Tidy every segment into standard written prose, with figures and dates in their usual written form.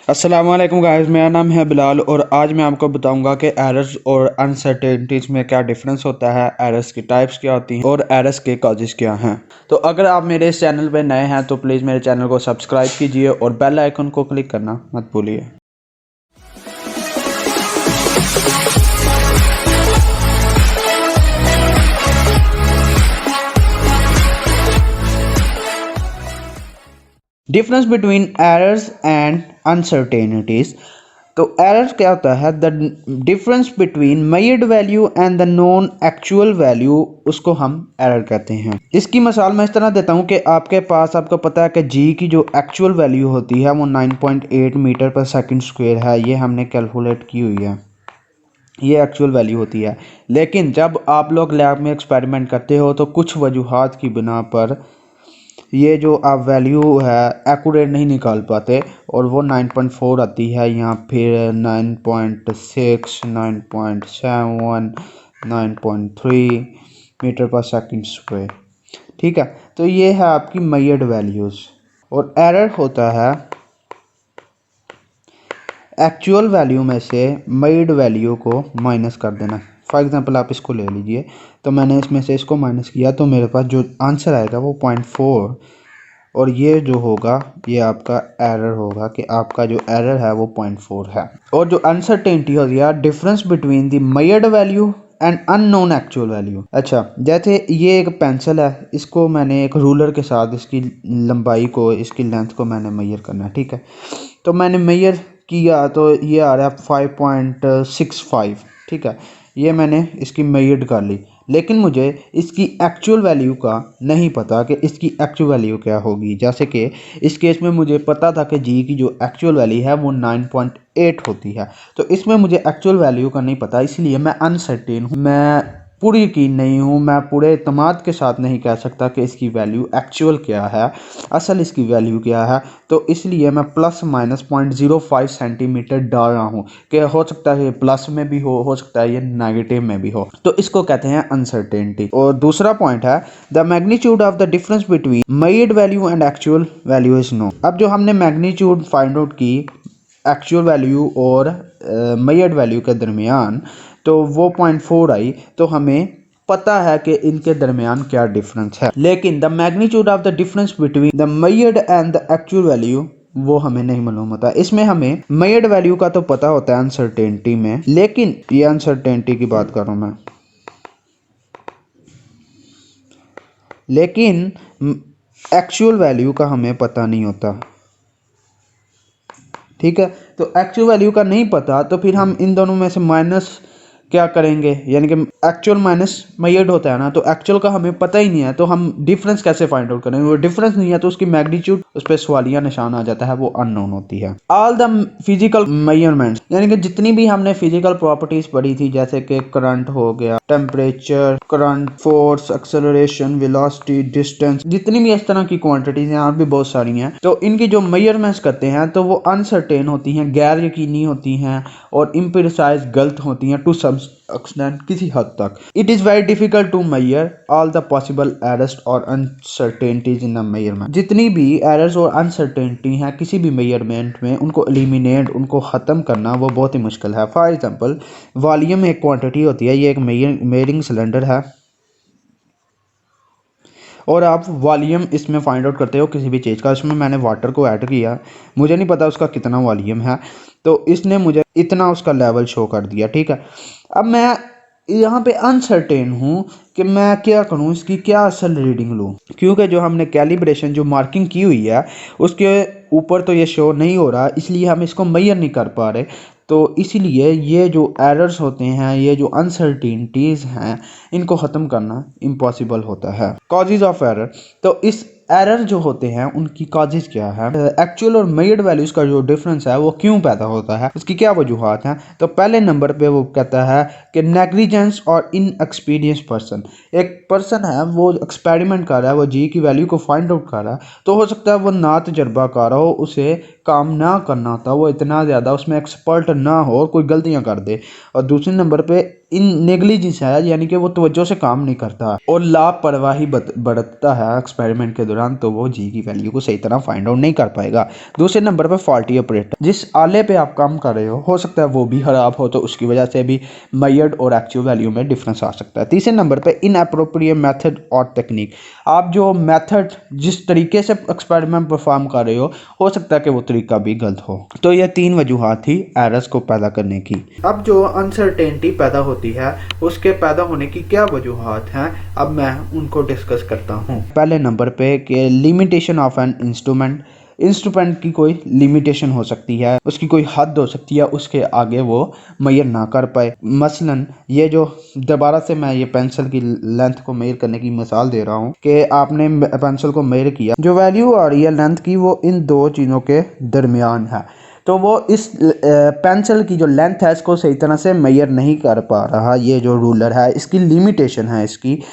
अस्सलाम वालेकुम गाइस, मेरा नाम है बिलाल और आज मैं आपको बताऊंगा कि एरर्स और अनसर्टेनिटीज़ में क्या डिफरेंस होता है, एरर्स की टाइप्स क्या होती हैं और एरर्स के कॉजेज़ क्या हैं। तो अगर आप मेरे इस चैनल पर नए हैं तो प्लीज़ मेरे चैनल को सब्सक्राइब कीजिए और बेल आइकन को क्लिक करना मत भूलिए। Difference between errors and uncertainties. तो एरर क्या होता है? The difference between measured value and the non actual value, उसको हम एरर कहते हैं। इसकी मिसाल मैं इस तरह देता हूं कि आपके पास, आपको पता है कि जी की जो एक्चुअल वैल्यू होती है वो 9.8 मीटर पर सेकंड स्क्वायर है। ये हमने कैलकुलेट की हुई है, ये एक्चुअल वैल्यू होती है। लेकिन जब आप लोग लैब में एक्सपेरिमेंट करते हो तो कुछ वजूहात की बिना पर ये जो आप वैल्यू है एक्यूरेट नहीं निकाल पाते और वो 9.4 आती है या फिर 9.6, 9.7, 9.3 मीटर पर सेकंड स्क्वायर। ठीक है, तो ये है आपकी मेजर्ड वैल्यूज़। और एरर होता है एक्चुअल वैल्यू में से मेजर्ड वैल्यू को माइनस कर देना। फॉर एग्जांपल आप इसको ले लीजिए, तो मैंने इसमें से इसको माइनस किया तो मेरे पास जो आंसर आएगा वो 0.4, और ये जो होगा ये आपका एरर होगा कि आपका जो एरर है वो 0.4 है। और जो अनसर्टेनिटी होती है, difference between the measured value and unknown actual value. अच्छा, जैसे ये एक पेंसिल है, इसको मैंने एक रूलर के साथ इसकी लंबाई को, इसकी लेंथ को मैंने मेजर करना है। ठीक है, तो मैंने मेजर किया तो ये आ रहा है 5.65। ठीक है, ये मैंने इसकी मेजर्ड कर ली, लेकिन मुझे इसकी एक्चुअल वैल्यू का नहीं पता कि इसकी एक्चुअल वैल्यू क्या होगी। जैसे कि इस केस में मुझे पता था कि जी की जो एक्चुअल वैल्यू है वो 9.8 होती है, तो इसमें मुझे एक्चुअल वैल्यू का नहीं पता, इसलिए मैं अनसर्टेन हूँ, मैं पूरी यकीन नहीं हूँ, मैं पूरे इत्मीनान के साथ नहीं कह सकता कि इसकी वैल्यू एक्चुअल क्या है, असल इसकी वैल्यू क्या है। तो इसलिए मैं प्लस माइनस 0.05 सेंटीमीटर डाल रहा हूँ कि हो सकता है ये प्लस में भी हो सकता है ये नेगेटिव में भी हो, तो इसको कहते हैं अनसर्टेनिटी। और दूसरा पॉइंट है the magnitude of the difference between measured value and actual value is known. अब जो हमने मैग्नीट्यूड फाइंड आउट की एक्चुअल वैल्यू और मेजर्ड वैल्यू के दरमियान, तो वो 0.4 आई, तो हमें पता है कि इनके दरमियान क्या डिफरेंस है। लेकिन the magnitude of the difference between the measured and the actual value वो हमें नहीं मालूम होता। इसमें हमें मेजर्ड वैल्यू का तो पता होता है अनसर्टेनिटी में, लेकिन ये अनसर्टेनिटी की बात कर रहा हूं मैं, लेकिन एक्चुअल वैल्यू का हमें पता नहीं होता। ठीक है, तो एक्चुअल वैल्यू का नहीं पता, तो फिर हम इन दोनों में से माइनस क्या करेंगे, यानी कि एक्चुअल माइनस मेजर्ड होता है ना, तो एक्चुअल का हमें पता ही नहीं है, तो हम डिफरेंस कैसे फाइंड आउट करेंगे? वो डिफरेंस नहीं है तो उसकी मैग्नीट्यूड, उस पर सवालिया निशान आ जाता है, वो अननोन होती है। ऑल द फिजिकल मेजरमेंट्स, यानी कि जितनी भी हमने फिजिकल प्रॉपर्टीज पढ़ी थी, जैसे कि करंट हो गया, temperature, current, force, acceleration, velocity, distance, जितनी भी इस तरह की क्वांटिटीज हैं, और भी बहुत सारी हैं, तो इनकी जो मेजरमेंट्स करते हैं तो वो अनसर्टेन होती हैं, गैर यकीनी होती हैं और इम्प्रिसाइज, गलत होती हैं टू सम एक्सटेंट, किसी हद तक। It is very difficult to measure all the possible errors और अनसर्टेनिटीज इन द मेजरमेंट। जितनी भी एरर्स और अनसर्टेनिटी हैं किसी भी मेजरमेंट में, उनको एलिमिनेट, उनको ख़त्म करना वो बहुत ही मुश्किल है। फॉर एग्जांपल, वॉल्यूम एक क्वांटिटी होती है, ये एक मेजरिंग सिलेंडर है और आप वॉल्यूम इसमें फाइंड आउट करते हो किसी भी चीज़ का। इसमें मैंने वाटर को ऐड किया, मुझे नहीं पता उसका कितना वॉल्यूम है, तो इसने मुझे इतना उसका लेवल शो कर दिया। ठीक है, अब मैं यहाँ पे अनसर्टेन हूँ कि मैं क्या करूँ, इसकी क्या असल रीडिंग लूँ, क्योंकि जो हमने कैलिब्रेशन, जो मार्किंग की हुई है, उसके ऊपर तो ये शो नहीं हो रहा, इसलिए हम इसको मेजर नहीं कर पा रहे। तो इसीलिए ये जो एरर्स होते हैं, ये जो अनसर्टेनिटीज़ हैं, इनको ख़त्म करना इम्पॉसिबल होता है। कॉजेज़ ऑफ एरर, तो इस एरर जो होते हैं उनकी कॉजेज़ क्या है, एक्चुअल और मेजर्ड वैल्यूज़ का जो डिफरेंस है वो क्यों पैदा होता है, उसकी क्या वजूहात हैं। तो पहले नंबर पे वो कहता है कि नेग्लिजेंस और इनएक्सपीरियंस पर्सन। एक पर्सन है, वो एक्सपेरिमेंट कर रहा है, वो जी की वैल्यू को फाइंड आउट कर रहा है, तो हो सकता है वो ना तजर्बा कर रहा हो, उसे काम ना करना होता, वो इतना ज़्यादा उसमें एक्सपर्ट ना हो और कोई गलतियां कर दे। और दूसरे नंबर पे इन नेग्लिजेंस है, यानी कि वो तवज्जो से काम नहीं करता और लापरवाही बरतता है एक्सपेरिमेंट के दौरान, तो वो जी की वैल्यू को सही तरह फाइंड आउट नहीं कर पाएगा। दूसरे नंबर पे फॉल्टी ऑपरेटर, जिस आले पे आप काम कर रहे हो सकता है वो भी खराब हो, तो उसकी वजह से भी मेजर्ड और एक्चुअल वैल्यू में डिफरेंस आ सकता है। तीसरे नंबर पे इनअप्रोप्रिएट मेथड और टेक्निक, आप जो मेथड जिस तरीके से एक्सपेरिमेंट परफॉर्म कर रहे हो सकता है कि वो तरीका भी गलत हो। तो ये 3 वजूहात थी एरर्स को पैदा करने की। अब जो अनसर्टेनिटी पैदा होती है उसके पैदा होने की क्या वजूहात हैं, अब मैं उनको डिस्कस करता हूँ। पहले नंबर पे कि लिमिटेशन ऑफ एन इंस्ट्रूमेंट की कोई लिमिटेशन हो सकती है, उसकी कोई हद हो सकती है, उसके आगे वो मेजर ना कर पाए। मसलन ये जो दोबारा से मैं ये पेंसिल की लेंथ को मेजर करने की मिसाल दे रहा हूँ कि आपने पेंसिल को मेजर किया, जो वैल्यू आ रही है लेंथ की वो इन दो चीज़ों के दरमियान है, तो वो इस पेंसिल की जो लेंथ है इसको सही तरह से मेजर नहीं कर पा रहा। ये जो रूलर है इसकी लिमिटेशन है,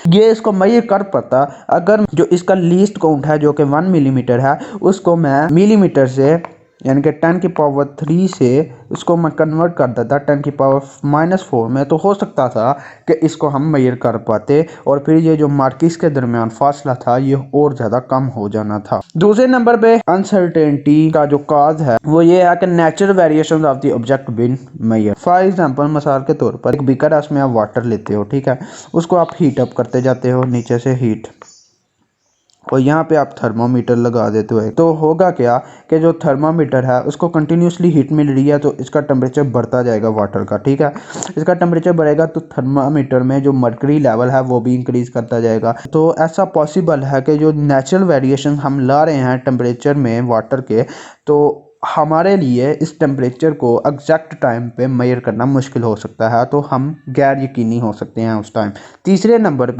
ये इसको मेजर कर पाता अगर जो इसका लीस्ट काउंट है जो कि 1 मिलीमीटर है उसको मैं मिलीमीटर से यानी कि 10 की पावर 3 से उसको मैं कन्वर्ट कर देता 10 की पावर -4 में, तो हो सकता था कि इसको हम मेजर कर पाते और फिर ये जो मार्किस के दरमियान फासला था ये और ज़्यादा कम हो जाना था। दूसरे नंबर पे अनसर्टेनिटी का जो काज है वो ये है कि natural variation of the object being measure. For example मिसाल के तौर पर एक बीकर है, उसमें आप वाटर लेते हो, ठीक है, उसको आप हीट अप करते जाते हो नीचे से हीट, और यहाँ पे आप थर्मामीटर लगा देते हो, तो होगा क्या कि जो थर्मामीटर है उसको कंटिन्यूसली हीट मिल रही है तो इसका टेम्परेचर बढ़ता जाएगा वाटर का, ठीक है। इसका टेम्परेचर बढ़ेगा तो थर्मामीटर में जो मर्करी लेवल है वो भी इंक्रीज करता जाएगा। तो ऐसा पॉसिबल है कि जो नेचुरल वेरिएशन हम ला रहे हैं टेम्परेचर में वाटर के, तो हमारे लिए इस टेम्परेचर को एग्जैक्ट टाइम पे मेजर करना मुश्किल हो सकता है, तो हम गैर यकीनी हो सकते हैं उस टाइम। तीसरे नंबर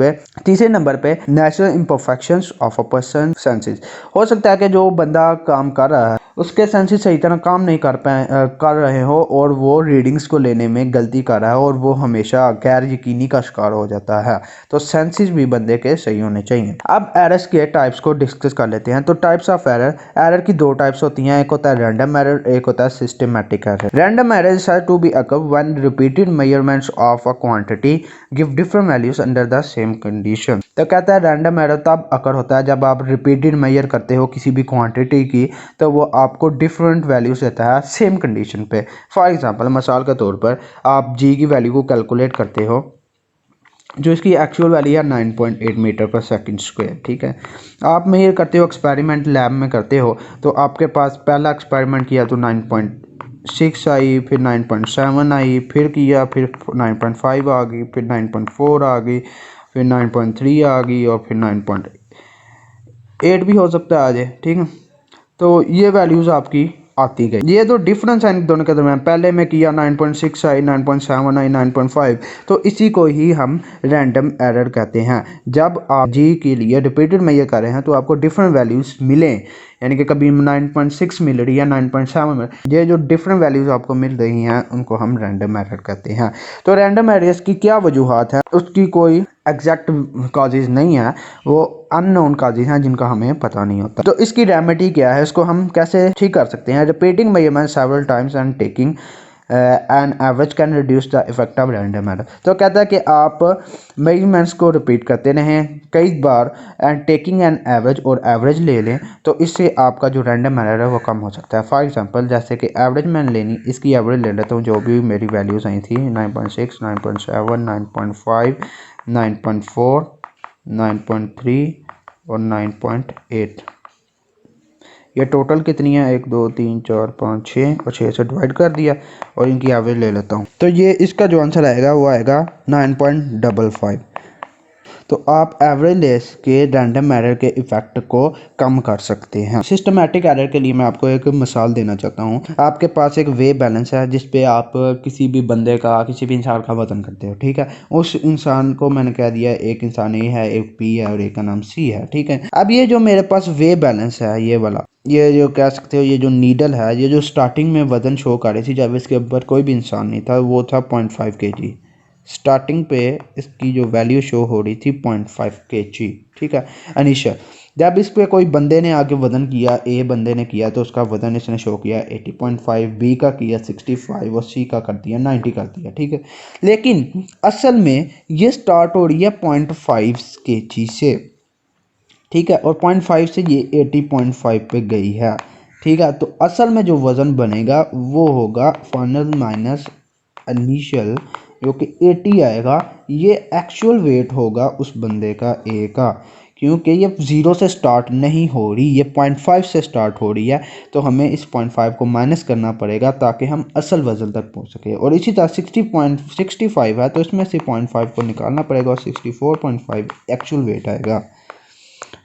पे natural imperfections of a person senses, हो सकता है कि जो बंदा काम कर रहा है उसके सेंसेस सही तरह काम नहीं कर रहे हो और वो रीडिंग्स को लेने में गलती कर रहा है और वो हमेशा गैर यकीनी का शिकार हो जाता है। तो सेंसेस भी बंदे के सही होने चाहिए। अब एरर्स के टाइप्स को डिस्कस कर लेते हैं। तो टाइप्स ऑफ एरर की 2 टाइप्स होती हैं, एक होता है रैंडम एरर, एक होता है systematic error. Random error is to be occur when repeated measurements of a quantity give different values under the same condition. तो कहता है रैंडम एरर तब अकर होता है जब आप रिपीटेड मेजर करते हो किसी भी क्वांटिटी की तो वो आपको डिफरेंट वैल्यूज देता है सेम कंडीशन पे। फॉर एग्जांपल मिसाल के तौर पर आप जी की वैल्यू को कैलकुलेट करते हो, जो इसकी एक्चुअल वैल्यू है 9.8 मीटर पर सेकंड स्क्वायर, ठीक है। आप मेजर करते हो एक्सपेरिमेंट लैब में करते हो, तो आपके पास पहला एक्सपेरिमेंट किया तो 9.6 आई, फिर 9.7 आई, फिर किया, फिर 9.5 आ गई, फिर 9.4 आ गई, फिर 9.3 आ गई और फिर 9.8 भी हो सकता है आ जाए, ठीक है। तो ये वैल्यूज़ आपकी आती गई। ये तो डिफरेंस है इन दोनों के दरमियान, पहले में किया 9.6 आई, 9.7 आई, 9.5, तो इसी को ही हम रैंडम एरर कहते हैं। जब आप जी के लिए रिपीटेड मेजर कर रहे हैं तो आपको डिफरेंट वैल्यूज़ मिलें, यानी कि कभी 9.6 मिल रही है, 9.7 मिल, ये जो डिफरेंट वैल्यूज़ आपको मिल रही हैं उनको हम रैंडम एरर कहते हैं। तो रैंडम एरर्स की क्या वजूहात है, उसकी कोई एग्जैक्ट काजेज नहीं है, वो अननोन काजेज हैं जिनका हमें पता नहीं होता। तो इसकी रेमेडी क्या है, इसको हम कैसे ठीक कर सकते हैं। Repeating measurement several times and taking an average can reduce the effect of random error. तो कहता है कि आप मेजरमेंट्स को रिपीट करते रहें कई बार एंड टेकिंग एन एवरेज और एवरेज ले लें, तो इससे आपका जो रैंडम एरर है वो कम हो सकता है। फॉर एग्जांपल जैसे कि एवरेज मैंने लेनी, इसकी एवरेज ले लेता हूँ, जो भी मेरी वैल्यूज़ आई थी 9.6, 9.7, 9.5, 9.4, 9.3 और 9.8, ये टोटल कितनी है, 1 2 3 4 5 6 और 6 से डिवाइड कर दिया और इनकी एवरेज ले लेता हूँ, तो ये इसका जो आंसर आएगा वो आएगा 9.55। तो आप एवरेज लेस के रैंडम एरर के इफेक्ट को कम कर सकते हैं। सिस्टमैटिक एरर के लिए मैं आपको एक मिसाल देना चाहता हूँ। आपके पास एक वे बैलेंस है जिस पे आप किसी भी बंदे का, किसी भी इंसान का वजन करते हो, ठीक है। उस इंसान को मैंने कह दिया एक इंसान ए है, एक पी है और एक का नाम सी है, ठीक है। अब ये जो मेरे पास वे बैलेंस है, ये वाला, ये जो कह सकते हो ये जो नीडल है, ये जो स्टार्टिंग में वजन शो कर रही थी जब इसके ऊपर कोई भी इंसान नहीं था, वो था 0.5 kg। स्टार्टिंग पे इसकी जो वैल्यू शो हो रही थी 0.5 kg, ठीक है, अनिशा। जब इस पे कोई बंदे ने आगे वज़न किया, ए बंदे ने किया, तो उसका वज़न इसने शो किया 80.5, बी का किया 65 और सी का कर दिया 90 कर दिया, ठीक है। लेकिन असल में ये स्टार्ट हो रही है 0.5 kg से, ठीक है, और 0.5 से ये 80.5 पे गई है, ठीक है। तो असल में जो वज़न बनेगा वो होगा फाइनल माइनस इनिशियल, जो कि 80 आएगा। ये एक्चुअल वेट होगा उस बंदे का ए का, क्योंकि ये ज़ीरो से स्टार्ट नहीं हो रही, ये 0.5 से स्टार्ट हो रही है। तो हमें इस 0.5 को माइनस करना पड़ेगा ताकि हम असल वज़न तक पहुंच सके। और इसी तरह 60.65 है तो इसमें से 0.5 को निकालना पड़ेगा और 64.5 एक्चुअल वेट आएगा।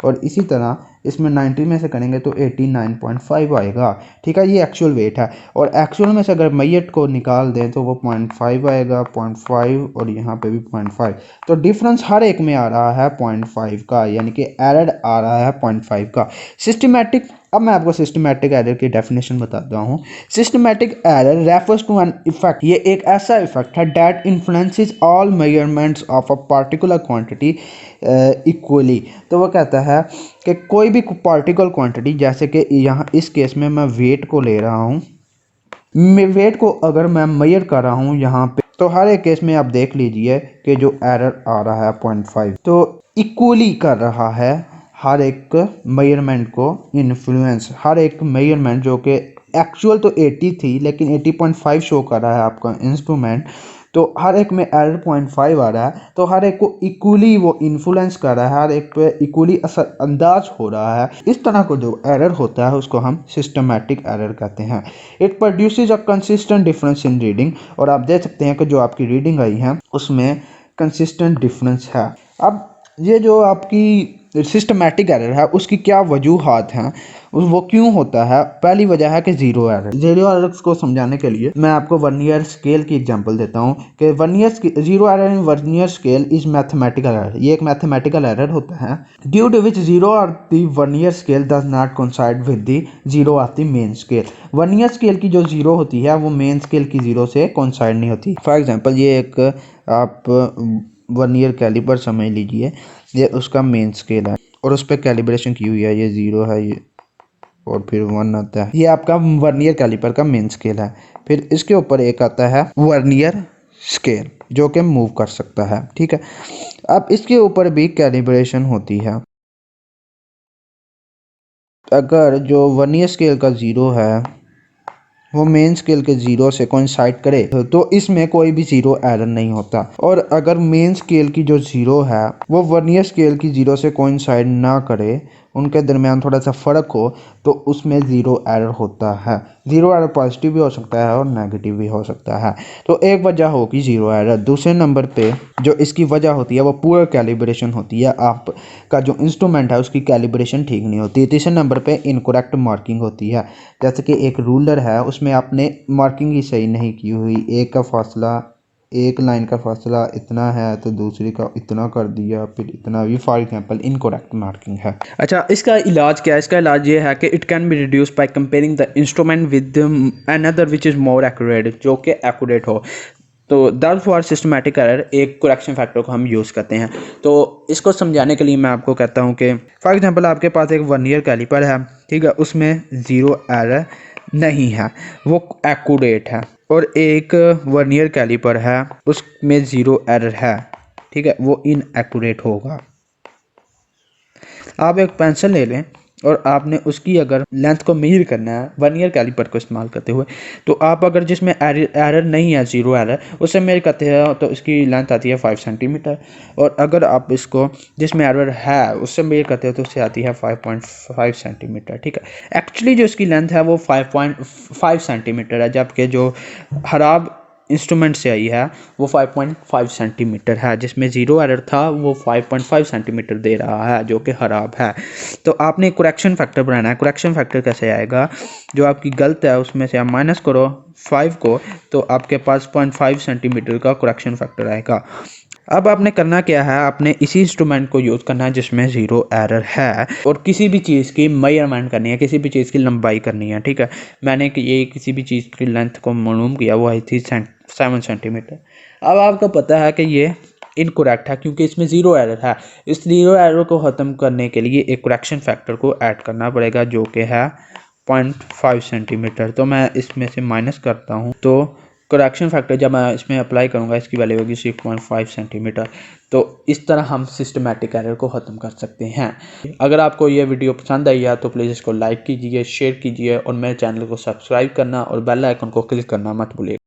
और इसी तरह इसमें 90 में से करेंगे तो 89.5 आएगा, ठीक है। ये एक्चुअल वेट है, और एक्चुअल में से अगर मैयट को निकाल दें तो वो 0.5 आएगा, 0.5 और यहाँ पे भी 0.5। तो डिफरेंस हर एक में आ रहा है 0.5 का, यानी कि एरर आ रहा है 0.5 का। सिस्टमैटिक, अब मैं आपको सिस्टमैटिक एरर की डेफिनेशन बताता हूँ। Systematic error refers to an effect, ये एक ऐसा इफेक्ट है that influences all measurements of a particular quantity equally. तो वो कहता है कि कोई भी पार्टिकुलर क्वांटिटी, जैसे कि यहाँ इस केस में मैं वेट को ले रहा हूँ, वेट को अगर मैं मेजर कर रहा हूँ यहाँ पे, तो हर एक केस में आप देख लीजिए कि जो एरर आ रहा है 0.5, तो इक्वली कर रहा है हर एक मेजरमेंट को इन्फ्लुएंस, हर एक मेजरमेंट जो कि एक्चुअल तो 80 थी लेकिन 80.5 शो कर रहा है आपका इंस्ट्रूमेंट, तो हर एक में एरर 0.5 आ रहा है, तो हर एक को इक्वली वो इन्फ्लुएंस कर रहा है, हर एक पे इक्वली असर अंदाज हो रहा है। इस तरह को जो एरर होता है उसको हम सिस्टमैटिक एरर कहते हैं। It produces a consistent difference in reading, और आप देख सकते हैं कि जो आपकी रीडिंग आई है उसमें कंसिस्टेंट डिफरेंस है। अब ये जो आपकी सिस्टमैटिक एरर है उसकी क्या वजूहात हैं, वो क्यों होता है। पहली वजह है कि ज़ीरो एरर। ज़ीरो एरर्स को समझाने के लिए मैं आपको वर्नियर स्केल की एग्जांपल देता हूँ कि zero error in vernier scale is mathematical error. ये एक मैथमेटिकल एरर होता है due to which zero of the vernier scale does not coincide with the zero of the main scale. Vernier scale की जो zero होती है वो main scale की ज़ीरो से कोइंसाइड नहीं होती। फॉर एग्जाम्पल ये एक आप वर्नियर कैलिपर समझ लीजिए, ये उसका मेन स्केल है और उस पर कैलिब्रेशन की हुई है, ये ज़ीरो है ये, और फिर 1 आता है, ये आपका वर्नियर कैलिपर का मेन स्केल है। फिर इसके ऊपर एक आता है वर्नियर स्केल जो कि मूव कर सकता है, ठीक है। अब इसके ऊपर भी कैलिब्रेशन होती है। अगर जो वर्नियर स्केल का ज़ीरो है वो मेन स्केल के ज़ीरो से कोइंसाइड करे तो इसमें कोई भी ज़ीरो एरर नहीं होता, और अगर मेन स्केल की जो ज़ीरो है वो वर्नियर स्केल की ज़ीरो से कोइंसाइड ना करे, उनके दरमियान थोड़ा सा फ़र्क हो, तो उसमें ज़ीरो एरर होता है। ज़ीरो एरर पॉजिटिव भी हो सकता है और नेगेटिव भी हो सकता है। तो एक वजह होगी ज़ीरो एरर। दूसरे नंबर पे जो इसकी वजह होती है वो पूरा कैलिब्रेशन होती है, आपका जो इंस्ट्रूमेंट है उसकी कैलिब्रेशन ठीक नहीं होती। तीसरे नंबर पे इनकरेक्ट मार्किंग होती है, जैसे कि एक रूलर है उसमें आपने मार्किंग ही सही नहीं की हुई, एक का फासला, एक लाइन का फासला इतना है तो दूसरी का इतना कर दिया, फिर इतना भी, फॉर एग्जांपल इनकरेक्ट मार्किंग है। अच्छा, इसका इलाज क्या है? इसका इलाज ये है कि it can be reduce by comparing the instrument with another which is more accurate, जो कि एक्यूरेट हो। तो दैट फॉर सिस्टमैटिक एरर एक करेक्शन फैक्टर को हम यूज़ करते हैं। तो इसको समझाने के लिए मैं आपको कहता हूँ कि फॉर एग्जांपल आपके पास एक वर्नियर कैलिपर है, ठीक है, उसमें ज़ीरो एरर नहीं है, वो एक्यूरेट है। और एक वर्नियर कैलिपर है उसमें ज़ीरो एरर है, ठीक है, वो इनएक्यूरेट होगा। आप एक पेंसिल ले लें और आपने उसकी अगर लेंथ को मेजर करना है वर्नियर कैलिपर को इस्तेमाल करते हुए, तो आप अगर जिसमें एरर नहीं है, ज़ीरो एरर, उससे मेजर करते हैं तो इसकी लेंथ आती है 5 सेंटीमीटर। और अगर आप इसको जिसमें एरर है उससे मेजर करते हो तो उससे आती है 5.5 सेंटीमीटर, ठीक है। एक्चुअली जो इसकी लेंथ है वो 5.5 सेंटीमीटर है, जबकि जो खराब इंस्ट्रूमेंट से आई है वो 5.5 सेंटीमीटर है। जिसमें ज़ीरो एरर था वो 5.5 सेंटीमीटर दे रहा है, जो कि ख़राब है। तो आपने करेक्शन फैक्टर बनाना है। करेक्शन फैक्टर कैसे आएगा? जो आपकी गलत है उसमें से आप माइनस करो 5 को, तो आपके पास 0.5 सेंटीमीटर का करेक्शन फैक्टर आएगा। अब आपने करना क्या है, आपने इसी इंस्ट्रूमेंट को यूज़ करना है जिसमें ज़ीरो एरर है, और किसी भी चीज़ की मेजरमेंट करनी है, किसी भी चीज़ की लंबाई करनी है, ठीक है। मैंने ये किसी भी चीज़ की लेंथ को मालूम किया, वो आई थी 7 सेंटीमीटर। अब आपको पता है कि ये इनकरेक्ट है क्योंकि इसमें ज़ीरो एरर है। इस ज़ीरो एरर को ख़त्म करने के लिए एक करेक्शन फैक्टर को ऐड करना पड़ेगा जो कि है 0.5 सेंटीमीटर। तो मैं इसमें से माइनस करता हूँ, तो करेक्शन फैक्टर जब मैं इसमें अप्लाई करूँगा इसकी वैल्यू होगी 6.5 सेंटीमीटर। तो इस तरह हम सिस्टमेटिक एरर को ख़त्म कर सकते हैं। अगर आपको ये वीडियो पसंद आई है तो प्लीज़ इसको लाइक कीजिए, शेयर कीजिए और मेरे चैनल को सब्सक्राइब करना और बेल आइकन को क्लिक करना मत भूलिए।